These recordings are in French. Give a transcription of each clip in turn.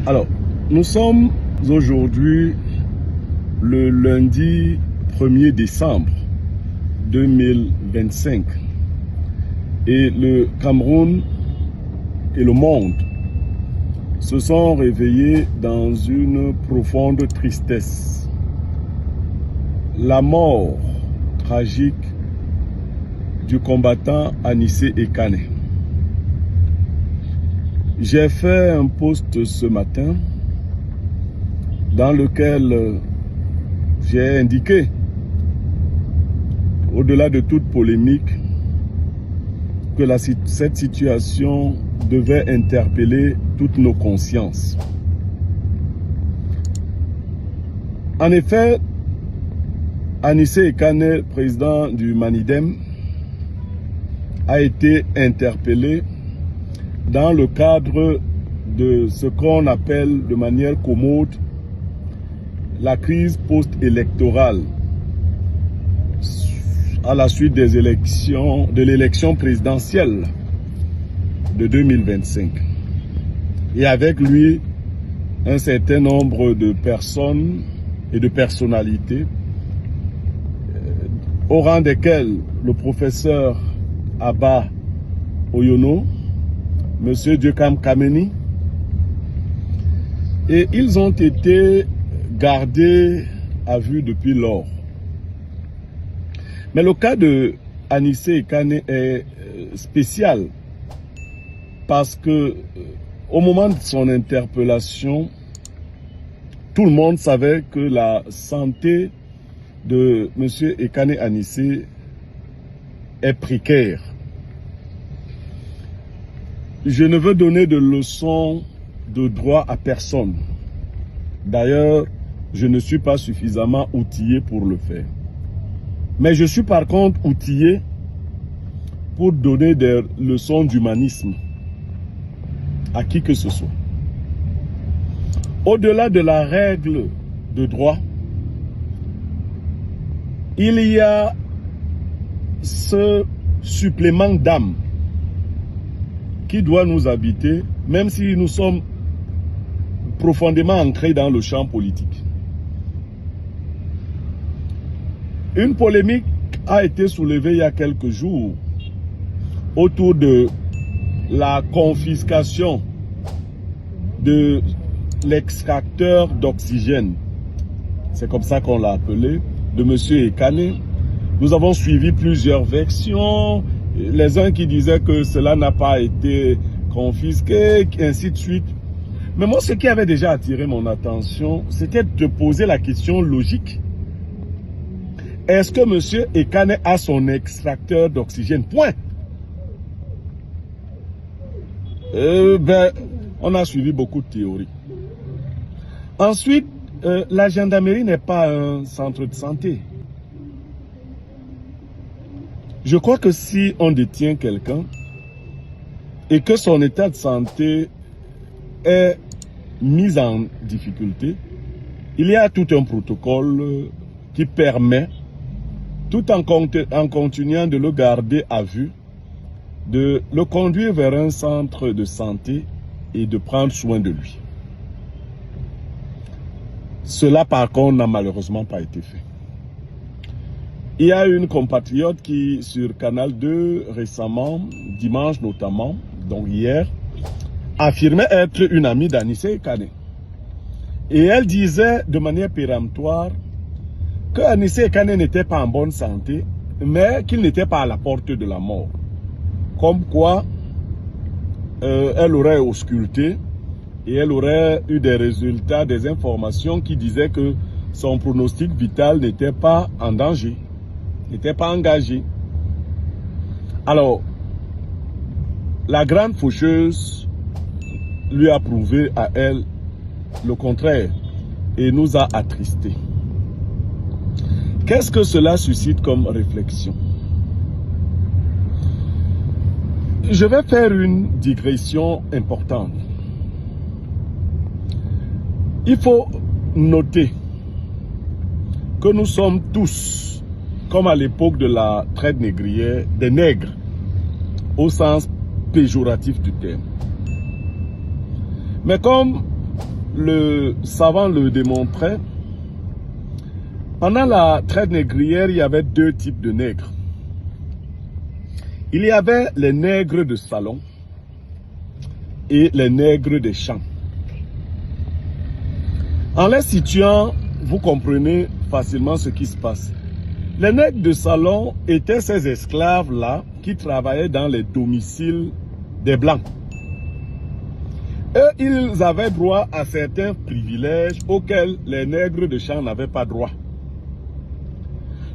Alors, nous sommes aujourd'hui le lundi 1er décembre 2025 et le Cameroun et le monde se sont réveillés dans une profonde tristesse. La mort tragique du combattant Anissé Ekane. J'ai fait un post ce matin dans lequel j'ai indiqué, au-delà de toute polémique, que cette situation devait interpeller toutes nos consciences. En effet, Anissé Ekane, président du Manidem, a été interpellé dans le cadre de ce qu'on appelle de manière commode la crise post-électorale à la suite des élections, de l'élection présidentielle de 2025. Et avec lui, un certain nombre de personnes et de personnalités, au rang desquelles le professeur Abba Oyono, Monsieur Diokam Kameni, et ils ont été gardés à vue depuis lors. Mais le cas de Anissé Ekane est spécial parce que au moment de son interpellation, tout le monde savait que la santé de Monsieur Ekane Anissé est précaire. Je ne veux donner de leçons de droit à personne. D'ailleurs, je ne suis pas suffisamment outillé pour le faire. Mais je suis par contre outillé pour donner des leçons d'humanisme à qui que ce soit. Au-delà de la règle de droit, il y a ce supplément d'âme qui doit nous habiter, même si nous sommes profondément ancrés dans le champ politique. Une polémique a été soulevée il y a quelques jours autour de la confiscation de l'extracteur d'oxygène, c'est comme ça qu'on l'a appelé, de M. Ekane. Nous avons suivi plusieurs versions, les uns qui disaient que cela n'a pas été confisqué, ainsi de suite. Mais moi, ce qui avait déjà attiré mon attention, c'était de poser la question logique. Est-ce que M. Ekane a son extracteur d'oxygène? Point. On a suivi beaucoup de théories. Ensuite, la gendarmerie n'est pas un centre de santé. Je crois que si on détient quelqu'un et que son état de santé est mis en difficulté, il y a tout un protocole qui permet, tout en continuant de le garder à vue, de le conduire vers un centre de santé et de prendre soin de lui. Cela, par contre, n'a malheureusement pas été fait. Il y a une compatriote qui, sur Canal 2, récemment, dimanche notamment, donc hier, affirmait être une amie d'Anissé Ekane. Et elle disait de manière péremptoire que Anissé Ekane n'était pas en bonne santé, mais qu'il n'était pas à la porte de la mort. Comme quoi, elle aurait ausculté et elle aurait eu des résultats, des informations qui disaient que son pronostic vital n'était pas en danger, n'était pas engagé. Alors, la grande faucheuse lui a prouvé à elle le contraire et nous a attristés. Qu'est-ce que cela suscite comme réflexion? Je vais faire une digression importante. Il faut noter que nous sommes tous, comme à l'époque de la traite négrière, des nègres, au sens péjoratif du terme. Mais comme le savant le démontrait, pendant la traite négrière, il y avait deux types de nègres. Il y avait les nègres de salon et les nègres des champs. En les situant, vous comprenez facilement ce qui se passe. Les nègres de salon étaient ces esclaves-là qui travaillaient dans les domiciles des Blancs. Eux, ils avaient droit à certains privilèges auxquels les nègres de champ n'avaient pas droit.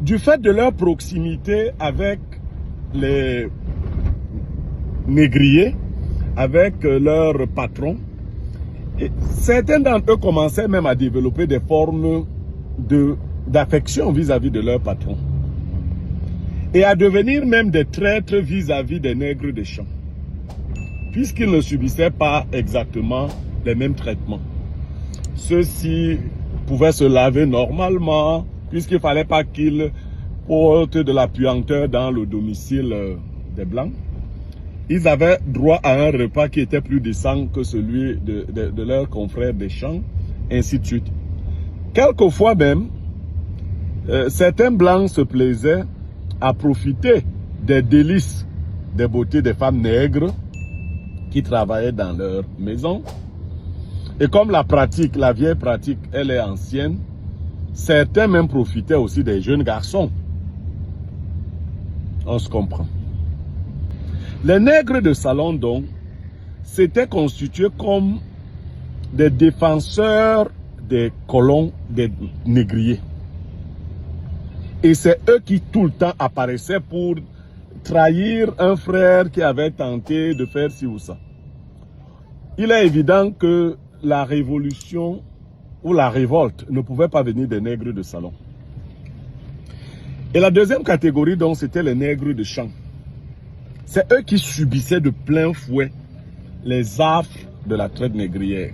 Du fait de leur proximité avec les négriers, avec leurs patrons, et certains d'entre eux commençaient même à développer des formes d'affection vis-à-vis de leurs patrons. Et à devenir même des traîtres vis-à-vis des nègres des champs. Puisqu'ils ne subissaient pas exactement les mêmes traitements. Ceux-ci pouvaient se laver normalement, puisqu'il ne fallait pas qu'ils portent de la puanteur dans le domicile des Blancs. Ils avaient droit à un repas qui était plus décent que celui de leurs confrères des champs, ainsi de suite. Quelquefois même, certains Blancs se plaisaient à profiter des délices, des beautés des femmes nègres qui travaillaient dans leur maison. Et comme la vieille pratique, elle est ancienne, certains même profitaient aussi des jeunes garçons. On se comprend. Les nègres de salon, donc, s'étaient constitués comme des défenseurs des colons, des négriers. Et c'est eux qui tout le temps apparaissaient pour trahir un frère qui avait tenté de faire ci ou ça. Il est évident que la révolution ou la révolte ne pouvait pas venir des nègres de salon. Et la deuxième catégorie, donc, c'était les nègres de champ. C'est eux qui subissaient de plein fouet les affres de la traite négrière.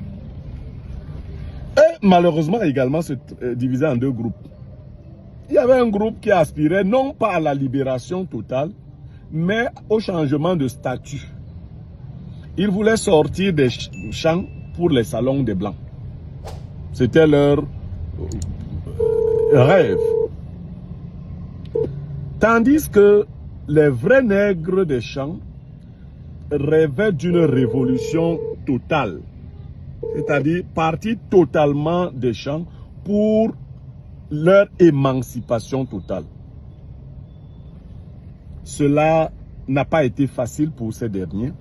Eux, malheureusement, également se divisaient en deux groupes. Il y avait un groupe qui aspirait non pas à la libération totale, mais au changement de statut. Ils voulaient sortir des champs pour les salons des Blancs. C'était leur rêve. Tandis que les vrais nègres des champs rêvaient d'une révolution totale. C'est-à-dire partir totalement des champs pour leur émancipation totale. Cela n'a pas été facile pour ces derniers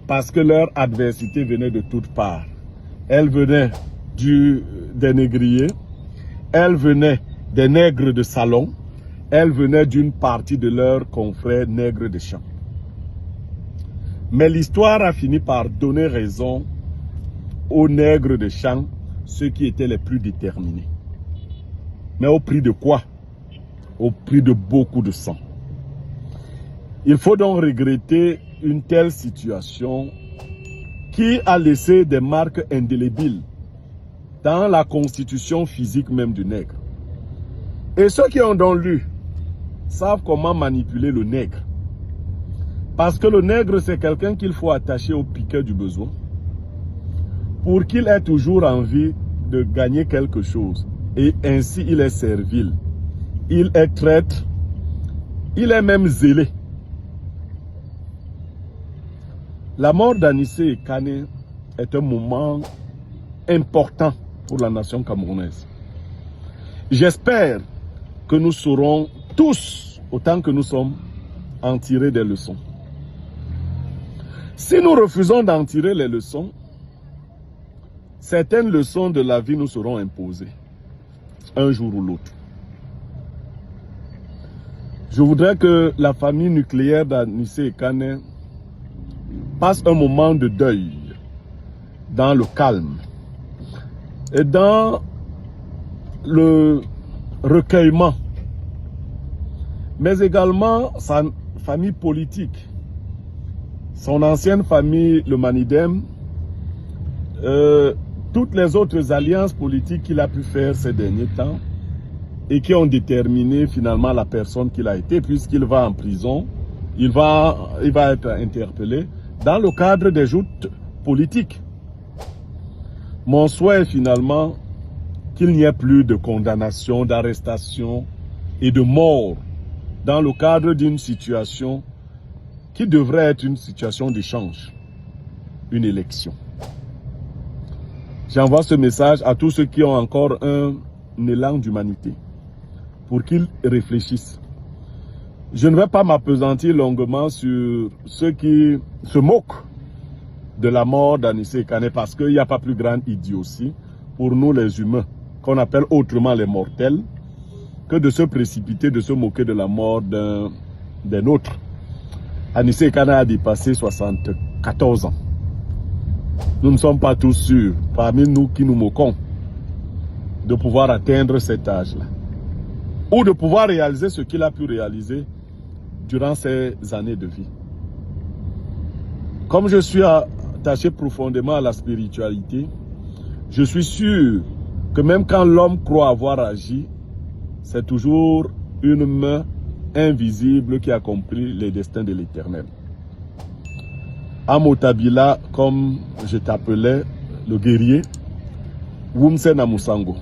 parce que leur adversité venait de toutes parts. Elle venait des négriers, elle venait des nègres de salon, elle venait d'une partie de leurs confrères nègres de champ. Mais l'histoire a fini par donner raison aux nègres de champ, ceux qui étaient les plus déterminés. Mais au prix de quoi? Au prix de beaucoup de sang. Il faut donc regretter une telle situation qui a laissé des marques indélébiles dans la constitution physique même du nègre. Et ceux qui ont donc lu savent comment manipuler le nègre. Parce que le nègre, c'est quelqu'un qu'il faut attacher au piquet du besoin pour qu'il ait toujours envie de gagner quelque chose. Et ainsi, il est servile. Il est traître. Il est même zélé. La mort d'Anissé Kane est un moment important pour la nation camerounaise. J'espère que nous saurons tous, autant que nous sommes, en tirer des leçons. Si nous refusons d'en tirer les leçons, certaines leçons de la vie nous seront imposées, un jour ou l'autre. Je voudrais que la famille nucléaire d'Anissé Kane passe un moment de deuil, dans le calme, et dans le recueillement, mais également sa famille politique, son ancienne famille, le Manidem, toutes les autres alliances politiques qu'il a pu faire ces derniers temps et qui ont déterminé finalement la personne qu'il a été, puisqu'il va en prison, il va être interpellé dans le cadre des joutes politiques. Mon souhait est finalement qu'il n'y ait plus de condamnation, d'arrestation et de mort dans le cadre d'une situation qui devrait être une situation d'échange, une élection. J'envoie ce message à tous ceux qui ont encore un élan d'humanité pour qu'ils réfléchissent. Je ne vais pas m'appesantir longuement sur ceux qui se moquent de la mort d'Anissé Kane parce qu'il n'y a pas plus grande idiotie pour nous les humains, qu'on appelle autrement les mortels, que de se précipiter, de se moquer de la mort d'un autre. Anissé Kane a dépassé 74 ans. Nous ne sommes pas tous sûrs, parmi nous qui nous moquons, de pouvoir atteindre cet âge-là. Ou de pouvoir réaliser ce qu'il a pu réaliser durant ces années de vie. Comme je suis attaché profondément à la spiritualité, je suis sûr que même quand l'homme croit avoir agi, c'est toujours une main invisible qui accomplit les destins de l'Éternel. Amotabila, comme je t'appelais, le guerrier, Wumse Namusango.